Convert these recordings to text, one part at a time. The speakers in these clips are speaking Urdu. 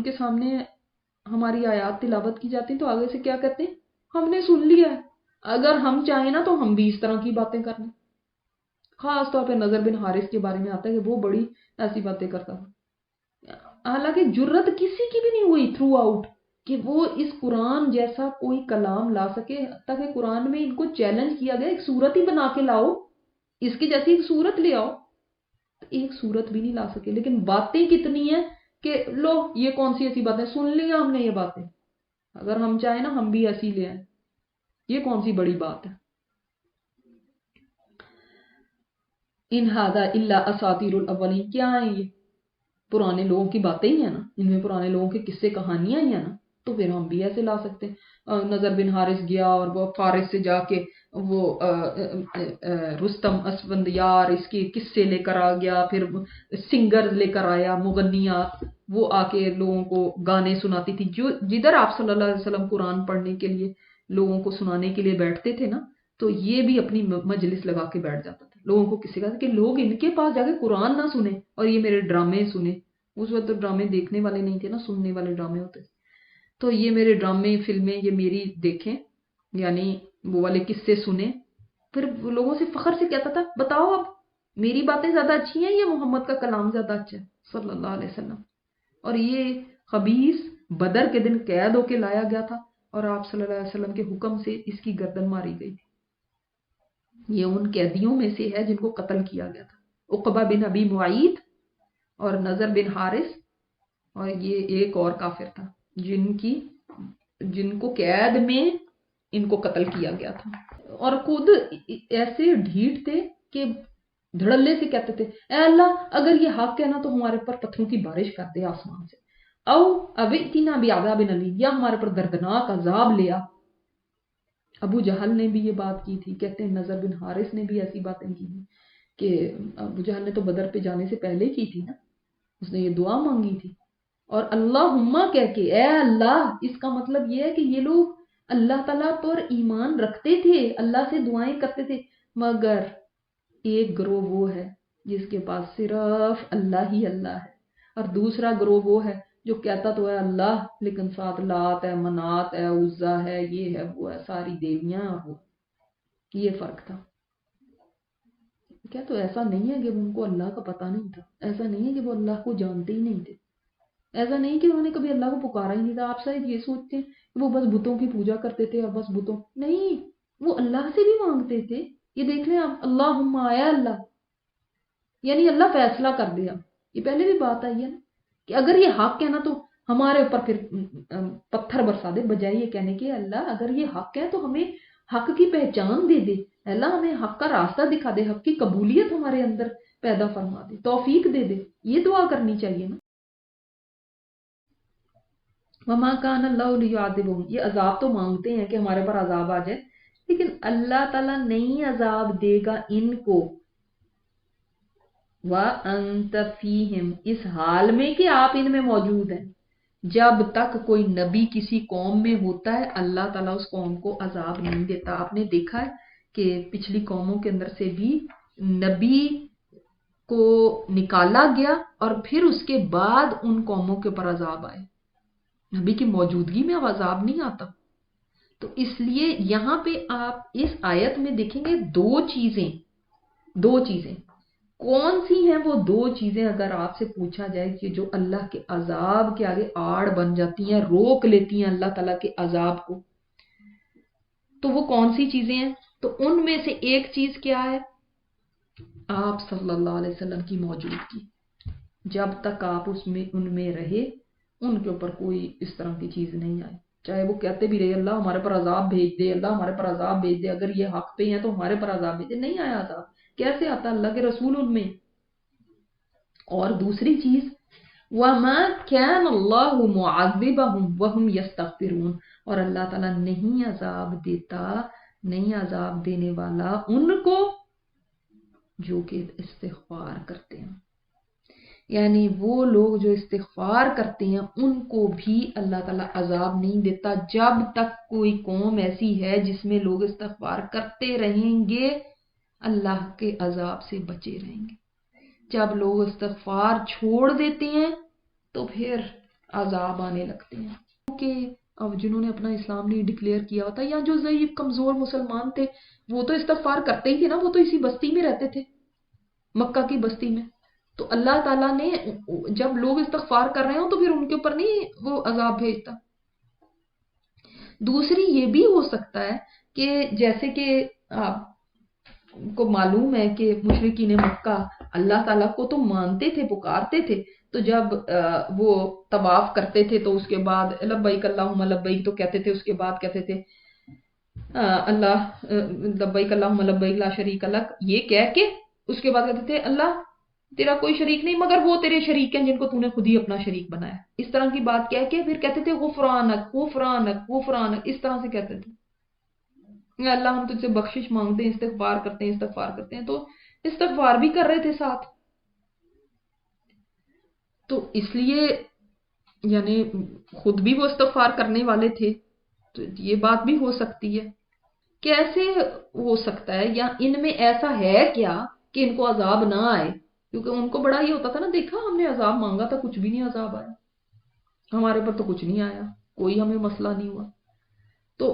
کے سامنے ہماری آیات تلاوت کی جاتی ہیں تو آگے سے کیا کہتے ہیں؟ ہم نے سن لیا ہے، اگر ہم چاہیں نا تو ہم بھی اس طرح کی باتیں کر لیں. خاص طور پہ نظر بن حارث کے بارے میں آتا ہے کہ وہ بڑی ایسی باتیں کرتا تھا. حالانکہ جرت کسی کی بھی نہیں ہوئی تھرو آؤٹ کہ وہ اس قرآن جیسا کوئی کلام لا سکے. حتیٰ کہ قرآن میں ان کو چیلنج کیا گیا ایک صورت ہی بنا کے لاؤ، اس کی جیسی ایک صورت لے آؤ. ایک صورت بھی نہیں لا سکے، لیکن باتیں کتنی ہیں کہ لو یہ کون سی ایسی باتیں سن لیا ہم نے، یہ باتیں اگر ہم چاہیں نا ہم بھی ایسی لے آئیں، یہ کون سی بڑی بات ہے. ان ھذا الا اساطیر الاولین، کیا ہیں یہ؟ پرانے لوگوں کی باتیں ہی ہیں نا، ان میں پرانے لوگوں کے قصے کہانیاں ہی ہیں نا، تو پھر ہم بھی ایسے لا سکتے ہیں. نظر بن حارث گیا اور وہ فارس سے جا کے وہ رستم اسفندیار اس کے قصے لے کر آ گیا، پھر سنگر لے کر آیا مغنیات، وہ آ کے لوگوں کو گانے سناتی تھی. جو جدھر آپ صلی اللہ علیہ وسلم قرآن پڑھنے کے لیے لوگوں کو سنانے کے لیے بیٹھتے تھے نا، تو یہ بھی اپنی مجلس لگا کے بیٹھ جاتا تھا لوگوں کو کسی کا کہ لوگ ان کے پاس جا کے قرآن نہ سنیں اور یہ میرے ڈرامے سنیں. اس وقت تو ڈرامے دیکھنے والے نہیں تھے نا، سننے والے ڈرامے ہوتے تھے. تو یہ میرے ڈرامے فلمیں یہ میری دیکھیں، یعنی وہ والے قصے سنیں. پھر لوگوں سے فخر سے کہتا تھا بتاؤ اب میری باتیں زیادہ اچھی ہیں یا محمد کا کلام زیادہ اچھا ہے صلی اللہ علیہ وسلم. اور یہ خبیث بدر کے دن قید ہو کے لایا گیا تھا اور آپ صلی اللہ علیہ وسلم کے حکم سے اس کی گردن ماری گئی تھی. یہ ان قیدیوں میں سے ہے جن کو قتل کیا گیا تھا، عقبہ بن ابی معیط اور نظر بن حارث، اور یہ ایک اور کافر تھا جن کو قید میں ان کو قتل کیا گیا تھا. اور خود ایسے ڈھیٹ تھے کہ دھڑلے سے کہتے تھے اے اللہ اگر یہ حق ہے نا تو ہمارے پر پتھروں کی بارش کر دے آسمان سے، او ابئتنا بعذاب الیم، یا ہمارے پر دردناک عذاب لیا. ابو جہل نے بھی یہ بات کی تھی، کہتے ہیں نظر بن حارث نے بھی ایسی باتیں کی تھی کہ ابو جہل نے تو بدر پہ جانے سے پہلے کی تھی نا، اس نے یہ دعا مانگی تھی. اور اللہم کہہ کے اے اللہ، اس کا مطلب یہ ہے کہ یہ لوگ اللہ تعالیٰ پر ایمان رکھتے تھے، اللہ سے دعائیں کرتے تھے، مگر ایک گروہ وہ ہے جس کے پاس صرف اللہ ہی اللہ ہے، اور دوسرا گروہ وہ ہے جو کہتا تو ہے اللہ لیکن ساتھ لات ہے، منات ہے، عزا ہے، یہ ہے وہ ہے، ساری دیویاں. اور وہ یہ فرق تھا. کیا تو ایسا نہیں ہے کہ ان کو اللہ کا پتہ نہیں تھا، ایسا نہیں ہے کہ وہ اللہ کو جانتے ہی نہیں تھے، ایسا نہیں کہ انہوں نے کبھی اللہ کو پکارا ہی نہیں تھا. آپ شاید یہ سوچتے ہیں کہ وہ بس بتوں کی پوجا کرتے تھے اور بس بتوں، نہیں، وہ اللہ سے بھی مانگتے تھے. یہ دیکھ لیں آپ، اللہم آیا اللہ، یعنی اللہ فیصلہ کر دیا. یہ پہلے بھی بات آئی ہے نا کہ اگر یہ حق ہے نا تو ہمارے اوپر پھر پتھر برسا دے، بجائے یہ کہنے کے اللہ اگر یہ حق ہے تو ہمیں حق کی پہچان دے دے، اللہ ہمیں حق کا راستہ دکھا دے، حق کی قبولیت ہمارے اندر پیدا فرما دے، توفیق دے دے. یہ دعا کرنی چاہیے نا. وما کان اللہ لیعذبہم، یہ عذاب تو مانگتے ہیں کہ ہمارے پر عذاب آ جائے، لیکن اللہ تعالیٰ نہیں عذاب دے گا ان کو. وَأَنْتَ فِيهِمْ، اس حال میں کہ آپ ان میں موجود ہیں. جب تک کوئی نبی کسی قوم میں ہوتا ہے اللہ تعالیٰ اس قوم کو عذاب نہیں دیتا. آپ نے دیکھا ہے کہ پچھلی قوموں کے اندر سے بھی نبی کو نکالا گیا اور پھر اس کے بعد ان قوموں کے اوپر عذاب آئے. نبی کی موجودگی میں اب عذاب نہیں آتا. تو اس لیے یہاں پہ آپ اس آیت میں دیکھیں گے دو چیزیں کون سی ہیں. وہ دو چیزیں اگر آپ سے پوچھا جائے کہ جو اللہ کے عذاب کے آگے آڑ بن جاتی ہیں، روک لیتی ہیں اللہ تعالیٰ کے عذاب کو، تو وہ کون سی چیزیں ہیں؟ تو ان میں سے ایک چیز کیا ہے؟ آپ صلی اللہ علیہ وسلم کی موجودگی. جب تک آپ ان میں رہے ان کے اوپر کوئی اس طرح کی چیز نہیں آئی، چاہے وہ کہتے بھی رہے اللہ ہمارے پر عذاب بھیج دے، اللہ ہمارے پر عذاب بھیج دے، اگر یہ حق پہ ہیں تو ہمارے پر عذاب بھیج دے. نہیں آیا عذاب. کیسے آتا؟ اللہ کے رسول ان میں. اور دوسری چیز وَمَا كَانَ اللَّهُ مُعَذِّبَهُمْ وَهُمْ يَسْتَغْفِرُونَ، اور اللہ تعالیٰ نہیں عذاب دیتا، نہیں عذاب دینے والا ان کو جو کہ استغفار کرتے ہیں. یعنی وہ لوگ جو استغفار کرتے ہیں ان کو بھی اللہ تعالیٰ عذاب نہیں دیتا. جب تک کوئی قوم ایسی ہے جس میں لوگ استغفار کرتے رہیں گے اللہ کے عذاب سے بچے رہیں گے. جب لوگ استغفار چھوڑ دیتے ہیں تو پھر عذاب آنے لگتے ہیں کہ اب جنہوں نے اپنا اسلام نہیں ڈکلیئر کیا ہوتا یا جو ضعیف کمزور مسلمان تھے وہ تو استغفار کرتے ہی تھے نا، وہ تو اسی بستی میں رہتے تھے، مکہ کی بستی میں. تو اللہ تعالیٰ نے جب لوگ استغفار کر رہے ہوں تو پھر ان کے اوپر نہیں وہ عذاب بھیجتا. دوسری یہ بھی ہو سکتا ہے کہ جیسے کہ آپ کو معلوم ہے کہ مشرکین مکہ اللہ تعالیٰ کو تو مانتے تھے، پکارتے تھے، تو جب وہ طواف کرتے تھے تو اس کے بعد لبیک اللہم لبیک تو کہتے تھے، اس کے بعد کہتے تھے اللہ لبیک اللہم لبیک لا شریک لک، یہ کہہ کے اس کے بعد کہتے تھے اللہ تیرا کوئی شریک نہیں مگر وہ تیرے شریک ہیں جن کو تو نے خود ہی اپنا شریک بنایا. اس طرح کی بات کہہ کے پھر کہتے تھے غفرانک غفرانک غفرانک، اس طرح سے کہتے تھے اللہ ہم تجھ سے بخشش مانگتے ہیں، استغفار کرتے ہیں استغفار کرتے ہیں. تو استغفار بھی کر رہے تھے ساتھ. تو اس لیے یعنی خود بھی وہ استغفار کرنے والے تھے، تو یہ بات بھی ہو سکتی ہے. کیسے ہو سکتا ہے یا ان میں ایسا ہے کیا کہ ان کو عذاب نہ آئے؟ کیونکہ ان کو بڑا یہ ہوتا تھا نا، دیکھا ہم نے عذاب مانگا تھا کچھ بھی نہیں عذاب آیا، ہمارے پر تو کچھ نہیں آیا، کوئی ہمیں مسئلہ نہیں ہوا. تو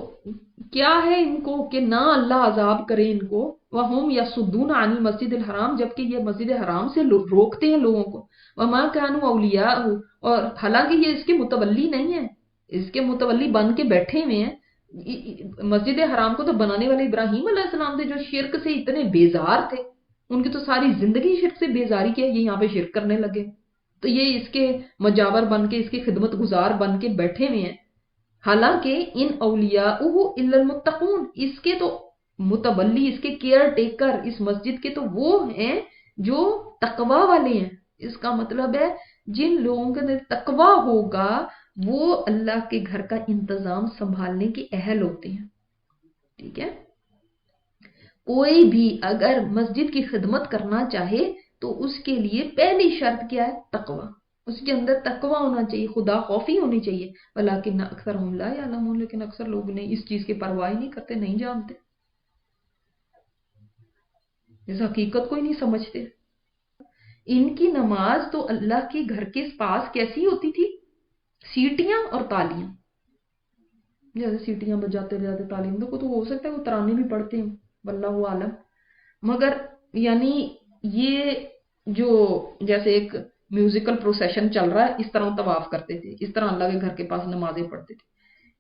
کیا ہے ان کو کہ نہ اللہ عذاب کرے ان کو. وَهُمْ يَصُدُّونَ عَنِ الْمَسْجِدِ الْحَرَامِ، جبکہ یہ مسجد حرام سے روکتے ہیں لوگوں کو. وَمَا كَانُوا أَوْلِيَاءَهُ، اور حالانکہ یہ اس کے متولی نہیں ہیں، اس کے متولی بن کے بیٹھے ہوئے ہیں. مسجد حرام کو تو بنانے والے ابراہیم علیہ السلام تھے جو شرک سے اتنے بیزار تھے، ان کی تو ساری زندگی شرک سے بیزاری کی ہے، یہ یہاں پہ شرک کرنے لگے. تو یہ اس کے مجاور بن کے، اس کے خدمت گزار بن کے بیٹھے ہوئے ہیں. حالانکہ ان اولیاءہ الا المتقون، اس کے تو متولی، اس کے کیئر ٹیکر اس مسجد کے تو وہ ہیں جو تقوی والے ہیں. اس کا مطلب ہے جن لوگوں کے اندر تقوی ہوگا وہ اللہ کے گھر کا انتظام سنبھالنے کے اہل ہوتے ہیں. ٹھیک ہے، کوئی بھی اگر مسجد کی خدمت کرنا چاہے تو اس کے لیے پہلی شرط کیا ہے؟ تقوی. اس کے اندر تقوی ہونا چاہیے، خدا خوفی ہونی چاہیے. ولیکن اکثرهم لا یعلمون، لیکن اکثر لوگ نہیں اس چیز کی پرواہ نہیں کرتے، نہیں جانتے، اس حقیقت کو ہی نہیں سمجھتے. ان کی نماز تو اللہ کے گھر کے پاس کیسی ہوتی تھی؟ سیٹیاں اور تالیاں، جیسے سیٹیاں بجاتے بجاتے تعلیم دو کو تو ہو سکتا ہے وہ ترانے بھی پڑھتے ہیں، واللہ عالم. مگر یعنی یہ جو جیسے ایک میوزیکل پروسیشن چل رہا ہے اس طرح طواف کرتے تھے، اس طرح اللہ کے گھر کے پاس نمازیں پڑھتے تھے.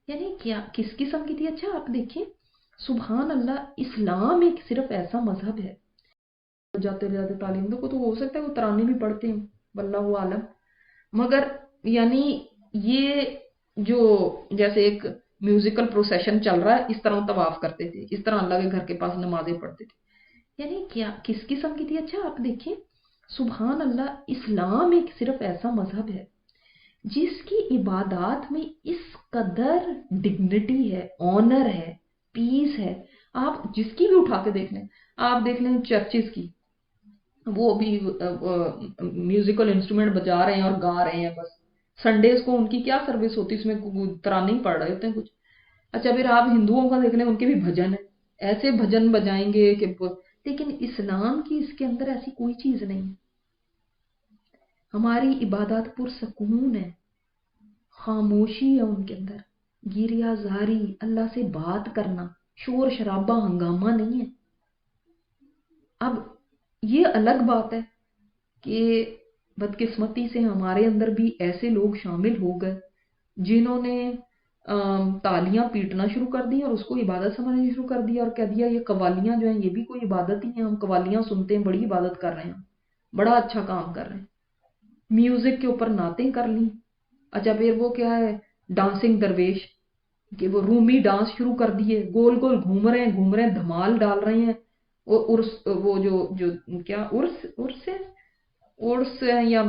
یعنی کیا کس قسم کی تھی؟ اچھا آپ دیکھیں سبحان اللہ، اسلام ایک صرف ایسا مذہب ہے، جاتے جاتے تعلیم دو کو تو ہو سکتا ہے وہ ترانے بھی پڑھتے ہیں، واللہ عالم. مگر یعنی یہ جو جیسے ایک میوزیکل پروسیشن چل رہا ہے اس طرح طواف کرتے تھے، اس طرح اللہ کے گھر کے پاس نمازیں پڑھتے تھے. یعنی کیا کس قسم کی تھی؟ اچھا آپ دیکھیں سبحان اللہ، اسلام ایک صرف ایسا مذہب ہے جس کی عبادات میں اس قدر ڈگنیٹی ہے، آنر ہے، پیس ہے. آپ جس کی بھی اٹھا کے دیکھ لیں، آپ دیکھ لیں چرچز کی، وہ بھی میوزیکل انسٹرومنٹ بجا رہے ہیں اور گا رہے ہیں. بس سنڈیز کو ان کی کیا سروس ہوتی ہے، اس میں ترانے ہی پڑھ رہے ہوتے ہیں کچھ. اچھا پھر آپ ہندوؤں کا دیکھ لیں، ان کے بھی بھجن ہیں، ایسے بھجن بجائیں گے کہ لیکن اسلام کی اس کے اندر ایسی کوئی چیز نہیں. ہماری عبادات پرسکون ہے، خاموشی ہے ان کے اندر، گریہ زاری، اللہ سے بات کرنا، شور شرابہ ہنگامہ نہیں ہے. اب یہ الگ بات ہے کہ بدقسمتی سے ہمارے اندر بھی ایسے لوگ شامل ہو گئے جنہوں نے تالیاں پیٹنا شروع کر دی اور اس کو عبادت سمجھنا شروع کر دیا اور کہہ دیا یہ قوالیاں جو ہیں یہ بھی کوئی عبادت ہی ہیں، ہم قوالیاں سنتے ہیں، بڑی عبادت کر رہے ہیں، بڑا اچھا کام کر رہے ہیں. میوزک کے اوپر نعتیں کر لیں. اچھا پھر وہ کیا ہے، ڈانسنگ درویش، کہ وہ رومی ڈانس شروع کر دیے، گول گول گھوم رہے ہیں، دھمال ڈال رہے ہیں. وہ جو کیا عرس ہے یا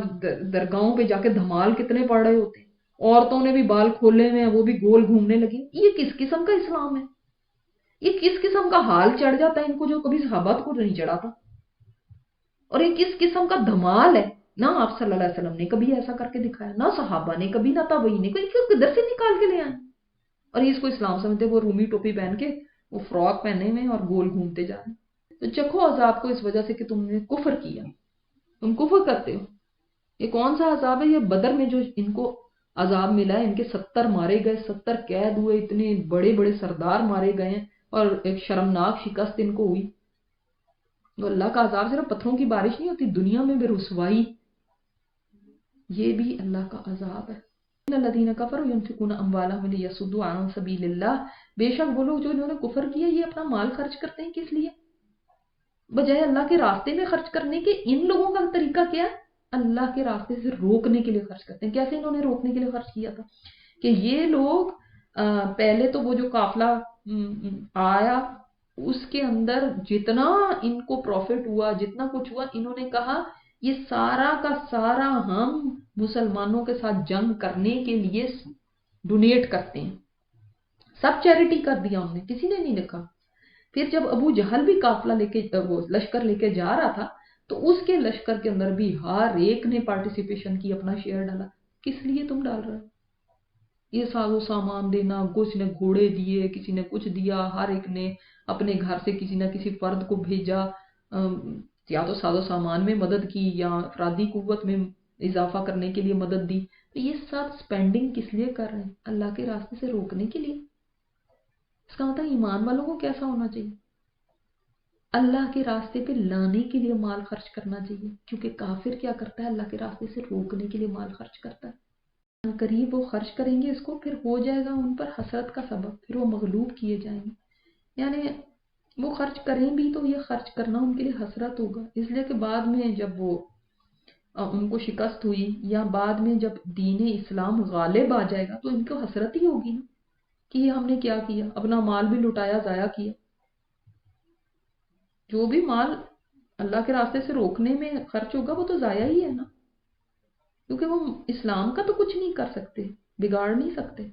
درگاہوں پہ جا کے دھمال کتنے پڑ رہے ہوتے ہیں، عورتوں نے بھی بال کھولے ہوئے ہیں، وہ بھی گول گھومنے لگی. یہ کس قسم کا اسلام ہے؟ یہ کس قسم کا حال چڑھ جاتا ہے ان کو جو کبھی صحابہ کو نہیں چڑھا تھا؟ اور یہ کس قسم کا دھمال ہے؟ نہ آپ صلی اللہ علیہ وسلم نے کبھی ایسا کر کے دکھایا، نہ صحابہ نے کبھی، نہ تابعین نے، کوئی کدھر سے نکال کے لے آئے اور یہ اس کو اسلام سمجھتے. وہ رومی ٹوپی پہن کے، وہ فراک پہنے ہوئے اور گول گھومتے جا رہے ہیں. تو چکھو عذاب کو اس وجہ سے کہ تم نے کفر کیا، تم کفر کرتے ہو. یہ کون سا عذاب ہے؟ یہ بدر میں جو ان کو عذاب ملا ہے، ان کے 70 مارے گئے، 70 قید ہوئے، اتنے بڑے بڑے سردار مارے گئے ہیں، اور ایک شرمناک شکست ان کو ہوئی. تو اللہ کا عذاب صرف پتھروں کی بارش نہیں ہوتی، دنیا میں بھی رسوائی، یہ بھی اللہ کا عذاب ہے. الذین کفروا ينفقون اموالهم لیصدوا عن سبیل اللہ، بے شک وہ لوگ جو انہوں نے کفر کیا یہ اپنا مال خرچ کرتے ہیں کس لیے؟ بجائے اللہ کے راستے میں خرچ کرنے کے. ان لوگوں کا طریقہ کیا ہے؟ اللہ کے راستے سے روکنے کے لیے خرچ کرتے ہیں. کیسے انہوں نے روکنے کے لیے خرچ کیا تھا کہ یہ لوگ پہلے تو وہ جو قافلہ آیا اس کے اندر جتنا ان کو پروفٹ ہوا، جتنا کچھ ہوا، انہوں نے کہا یہ سارا کا سارا ہم مسلمانوں کے ساتھ جنگ کرنے کے لیے ڈونیٹ کرتے ہیں. سب چیریٹی کر دیا ہم نے، کسی نے نہیں لکھا. پھر جب ابو جہل بھی قافلہ لے کے وہ لشکر لے کے جا رہا تھا تو اس کے لشکر کے اندر بھی ہر ایک نے پارٹیسپیشن کی، اپنا شیئر ڈالا. کس لیے تم ڈال رہے ہو؟ یہ ساز و سامان دینا، کچھ نے گھوڑے دیے، کسی نے کچھ دیا، ہر ایک نے اپنے گھر سے کسی نہ کسی فرد کو بھیجا، یا تو ساز و سامان میں مدد کی یا افرادی قوت میں اضافہ کرنے کے لیے مدد دی. تو یہ سب سپینڈنگ کس لیے کر رہے ہیں؟ اللہ کے راستے سے روکنے کے لیے. اس کا مطلب ایمان والوں کو کیسا ہونا چاہیے؟ اللہ کے راستے پہ لانے کے لیے مال خرچ کرنا چاہیے، کیونکہ کافر کیا کرتا ہے؟ اللہ کے راستے سے روکنے کے لیے مال خرچ کرتا ہے. قریب وہ خرچ کریں گے اس کو، پھر ہو جائے گا ان پر حسرت کا سبب، پھر وہ مغلوب کیے جائیں گے. یعنی وہ خرچ کریں بھی تو یہ خرچ کرنا ان کے لیے حسرت ہوگا، اس لیے کہ بعد میں جب وہ ان کو شکست ہوئی یا بعد میں جب دین اسلام غالب آ جائے گا تو ان کو حسرت ہی ہوگی نا کہ یہ ہم نے کیا کیا، اپنا مال بھی لٹایا، ضائع کیا. جو بھی مال اللہ کے راستے سے روکنے میں خرچ ہوگا وہ تو ضائع ہی ہے نا، کیونکہ وہ اسلام کا تو کچھ نہیں کر سکتے، بگاڑ نہیں سکتے.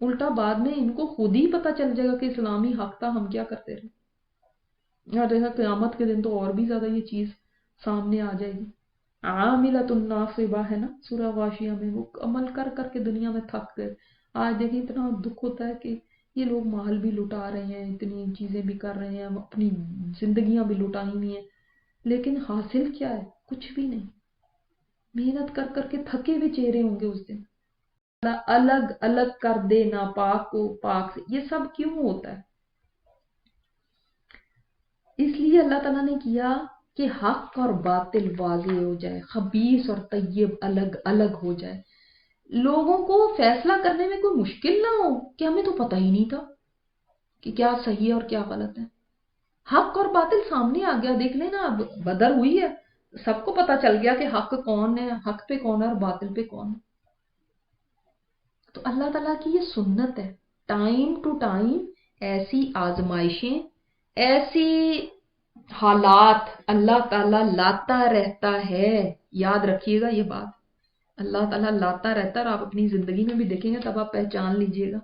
الٹا بعد میں ان کو خود ہی پتہ چل جائے گا کہ اسلامی حق تھا، ہم کیا کرتے رہے. اور جیسا قیامت کے دن تو اور بھی زیادہ یہ چیز سامنے آ جائے گی. عاملۃ ناصبہ ہے نا سورہ غاشیہ میں، وہ عمل کر کر کے دنیا میں تھک گئے. آج دیکھیں اتنا دکھ ہوتا ہے کہ یہ لوگ مال بھی لٹا رہے ہیں، اتنی چیزیں بھی کر رہے ہیں، اپنی زندگیاں بھی لٹائی ہوئی ہیں، لیکن حاصل کیا ہے؟ کچھ بھی نہیں. محنت کر کر کے تھکے ہوئے چہرے ہوں گے اس دن. الگ الگ کر دے ناپاک کو پاک سے. یہ سب کیوں ہوتا ہے؟ اس لیے اللہ تعالیٰ نے کیا کہ حق اور باطل واضح ہو جائے، خبیث اور طیب الگ الگ ہو جائے، لوگوں کو فیصلہ کرنے میں کوئی مشکل نہ ہو کہ ہمیں تو پتہ ہی نہیں تھا کہ کیا صحیح ہے اور کیا غلط ہے. حق اور باطل سامنے آ گیا. دیکھ لیں نا، اب بدر ہوئی ہے، سب کو پتہ چل گیا کہ حق کون ہے، حق پہ کون ہے اور باطل پہ کون ہے. تو اللہ تعالیٰ کی یہ سنت ہے، ٹائم ٹو ٹائم ایسی آزمائشیں، ایسی حالات اللہ تعالیٰ لاتا رہتا ہے. یاد رکھیے گا یہ بات، اللہ تعالیٰ لاتا رہتا ہے. اور آپ اپنی زندگی میں بھی دیکھیں گے تب آپ پہچان لیجئے گا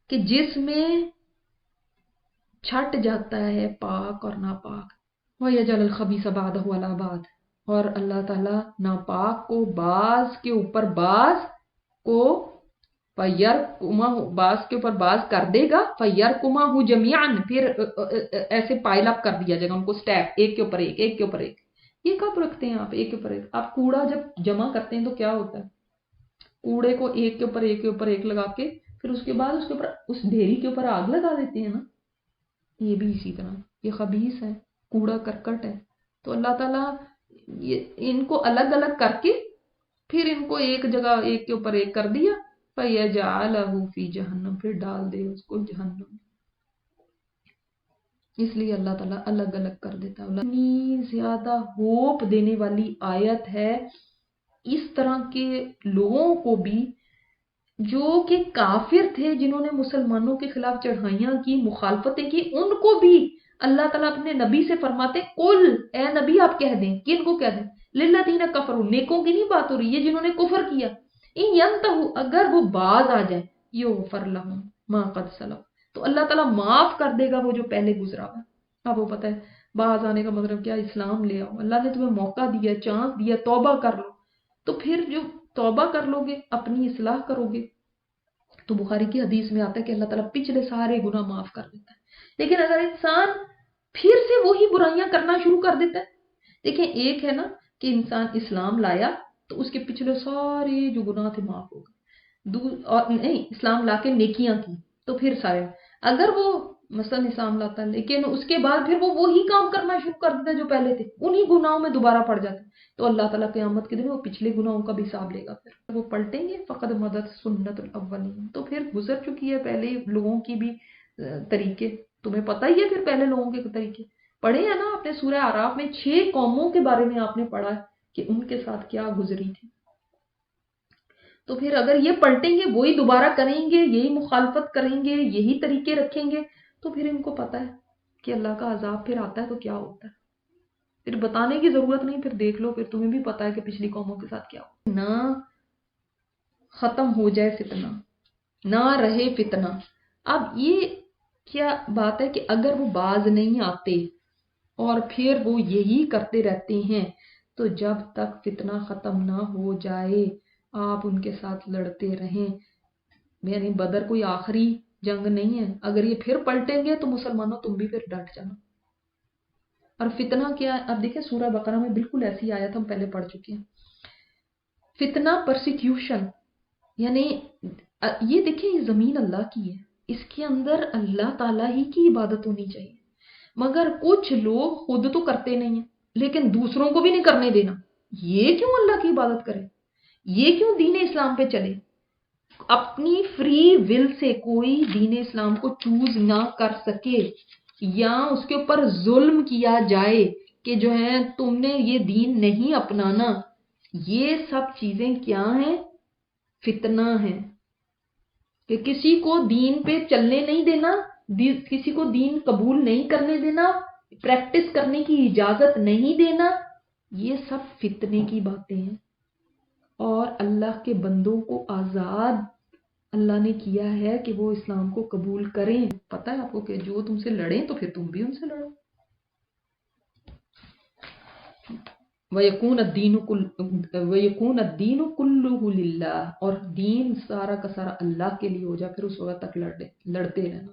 کہ جس میں چھٹ جاتا ہے پاک اور ناپاک. وَيَجْعَلُ الْخَبِيثَ بَعْضَهُ عَلَى بَعْضٍ، اور اللہ تعالیٰ ناپاک کو بعض کے اوپر بعض کو بعض کے اوپر بعض کر دے گا. فَيَرْكُمَهُ جَمِيعًا، پھر ایسے پائل اپ کر دیا جائے گا ان کو، سٹیپ، ایک کے اوپر ایک، ایک کے اوپر ایک. یہ کب رکھتے ہیں آپ ایک کے اوپر ایک؟ آپ کوڑا جب جمع کرتے ہیں تو کیا ہوتا ہے؟ کوڑے کو ایک کے اوپر ایک کے اوپر ایک لگا کے پھر اس کے بعد اس کے اوپر اس ڈھیری کے اوپر آگ لگا دیتے ہیں نا. یہ بھی اسی طرح یہ خبیث ہے، کوڑا کرکٹ ہے. تو اللہ تعالیٰ ان کو الگ الگ کر کے پھر ان کو ایک جگہ ایک کے اوپر ایک کر دیا. فَيَجْعَلَهُ فِي جَهَنَّمَ، پھر ڈال دے اس کو جہنم. اس لیے اللہ تعالیٰ الگ الگ کر دیتا ہے. اتنی زیادہ ہوپ دینے والی آیت ہے اس طرح کے لوگوں کو بھی جو کہ کافر تھے، جنہوں نے مسلمانوں کے خلاف چڑھائیاں کی، مخالفتیں کی، ان کو بھی اللہ تعالیٰ اپنے نبی سے فرماتے قل، اے نبی آپ کہہ دیں. کن کو کہہ دیں؟ للذین کفروا، نیکوں کی نہیں بات ہو رہی ہے جنہوں نے کفر کیا. ان ینتہوا، اگر وہ باز آ جائیں، یغفر لہم ما قد سلف، تو اللہ تعالیٰ معاف کر دے گا وہ جو پہلے گزرا ہوا. اب وہ پتہ ہے باز آنے کا مطلب کیا؟ اسلام لے آؤ. اللہ نے تمہیں موقع دیا، چانس دیا، توبہ کر لو. تو پھر جو توبہ کر لو گے، اپنی اصلاح کرو گے، تو بخاری کی حدیث میں آتا ہے کہ اللہ تعالیٰ پچھلے سارے گناہ معاف کر دیتا ہے. لیکن اگر انسان پھر سے وہی برائیاں کرنا شروع کر دیتا ہے، دیکھیں ایک ہے نا کہ انسان اسلام لایا تو اس کے پچھلے سارے جو گناہ تھے معاف ہو گئے، اور نہیں اسلام لا کے نیکیاں کی تو پھر سارے، اگر وہ مثلا اسلام لاتا لیکن اس کے بعد پھر وہ وہی کام کرنا شروع کر دیتا جو پہلے تھے، انہی گناہوں میں دوبارہ پڑ جاتے، تو اللہ تعالیٰ قیامت کے دن وہ پچھلے گناہوں کا بھی حساب لے گا، پھر وہ پلٹیں گے فقد مدد سنت الاولین، تو پھر گزر چکی ہے پہلے لوگوں کی بھی طریقے، تمہیں پتہ ہی ہے پھر پہلے لوگوں کے طریقے پڑھے ہیں نا آپ نے سورہ اعراف میں 6 قوموں کے بارے میں آپ نے پڑھا ہے کہ ان کے ساتھ کیا گزری تھی، تو پھر اگر یہ پلٹیں گے وہی دوبارہ کریں گے، یہی مخالفت کریں گے، یہی طریقے رکھیں گے، تو پھر ان کو پتہ ہے کہ اللہ کا عذاب پھر آتا ہے تو کیا ہوتا ہے، پھر بتانے کی ضرورت نہیں، پھر دیکھ لو، پھر تمہیں بھی پتہ ہے کہ پچھلی قوموں کے ساتھ کیا ہو، نہ ختم ہو جائے فتنہ، نہ رہے فتنہ۔ اب یہ کیا بات ہے کہ اگر وہ باز نہیں آتے اور پھر وہ یہی کرتے رہتے ہیں تو جب تک فتنہ ختم نہ ہو جائے آپ ان کے ساتھ لڑتے رہیں، یعنی بدر کوئی آخری جنگ نہیں ہے، اگر یہ پھر پلٹیں گے تو مسلمانوں تم بھی پھر ڈٹ جانا۔ اور فتنہ کیا ہے؟ اب دیکھیں سورہ بقرہ میں بالکل ایسی آیت ہم پہلے پڑھ چکے ہیں، فتنہ پرسیکیوشن، یعنی یہ دیکھیں یہ زمین اللہ کی ہے، اس کے اندر اللہ تعالیٰ ہی کی عبادت ہونی چاہیے، مگر کچھ لوگ خود تو کرتے نہیں ہیں لیکن دوسروں کو بھی نہیں کرنے دینا، یہ کیوں اللہ کی عبادت کرے، یہ کیوں دین اسلام پہ چلے، اپنی فری ول سے کوئی دین اسلام کو چوز نہ کر سکے یا اس کے اوپر ظلم کیا جائے کہ جو ہے تم نے یہ دین نہیں اپنانا، یہ سب چیزیں کیا ہیں؟ فتنہ ہیں، کہ کسی کو دین پہ چلنے نہیں دینا، کسی کو دین قبول نہیں کرنے دینا، پریکٹس کرنے کی اجازت نہیں دینا، یہ سب فتنے کی باتیں ہیں، اور اللہ کے بندوں کو آزاد اللہ نے کیا ہے کہ وہ اسلام کو قبول کریں، پتہ ہے آپ کو کہ جو تم سے لڑیں تو پھر تم بھی ان سے لڑو، وَيَكُونَ الدِّينُ كُلُّهُ لِلَّهِ، اور دین سارا کا سارا اللہ کے لیے ہو جائے، پھر اس وقت تک لڑتے رہنا،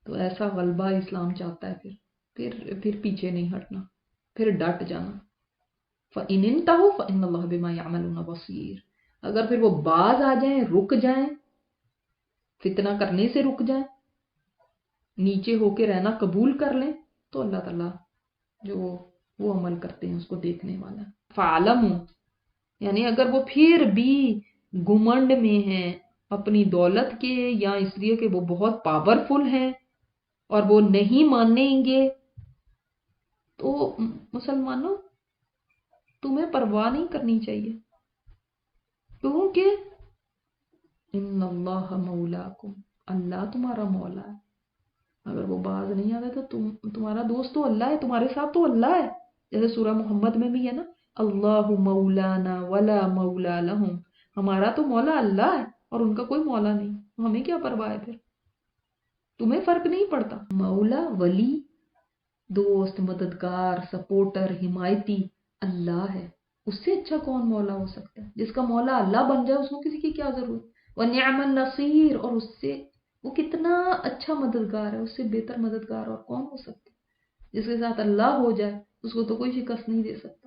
تو ایسا غلبہ اسلام چاہتا ہے، پھر پیچھے نہیں ہٹنا، پھر ڈٹ جانا، فَإِنِ انْتَهُوا فَإِنَّ اللَّهَ بِمَا يَعْمَلُونَ بَصِيرٌ، اگر پھر وہ باز آ جائیں، رک جائیں، فتنہ کرنے سے رک جائیں، نیچے ہو کے رہنا قبول کر لیں، تو اللہ تعالیٰ جو وہ عمل کرتے ہیں اس کو دیکھنے والا۔ فَعَلَمُوا، یعنی اگر وہ پھر بھی گھمنڈ میں ہیں اپنی دولت کے، یا اس لیے کہ وہ بہت پاورفل ہیں اور وہ نہیں مانیں گے، تو مسلمانوں تمہیں پرواہ نہیں کرنی چاہیے، کیونکہ ان اللہ مولاکم، اللہ تمہارا مولا ہے، اگر وہ باز نہیں آتے تو تمہارا دوست تو اللہ ہے، تمہارے ساتھ تو اللہ ہے، جیسے سورہ محمد میں بھی ہے نا، اللہ مولانا ولا مولا لہم، ہمارا تو مولا اللہ ہے اور ان کا کوئی مولا نہیں، ہمیں کیا پرواہ ہے، پھر تمہیں فرق نہیں پڑتا، مولا ولی دوست مددگار سپورٹر حمایتی اللہ ہے، اس سے اچھا کون مولا ہو سکتا ہے، جس کا مولا اللہ بن جائے اس کو کسی کی کیا ضرورت، وَنِعْمَ النَّصِيرُ، اور اس سے وہ کتنا اچھا مددگار ہے، اس سے بہتر مددگار اور کون ہو سکتا ہے، جس کے ساتھ اللہ ہو جائے اس کو تو کوئی شکست نہیں دے سکتا۔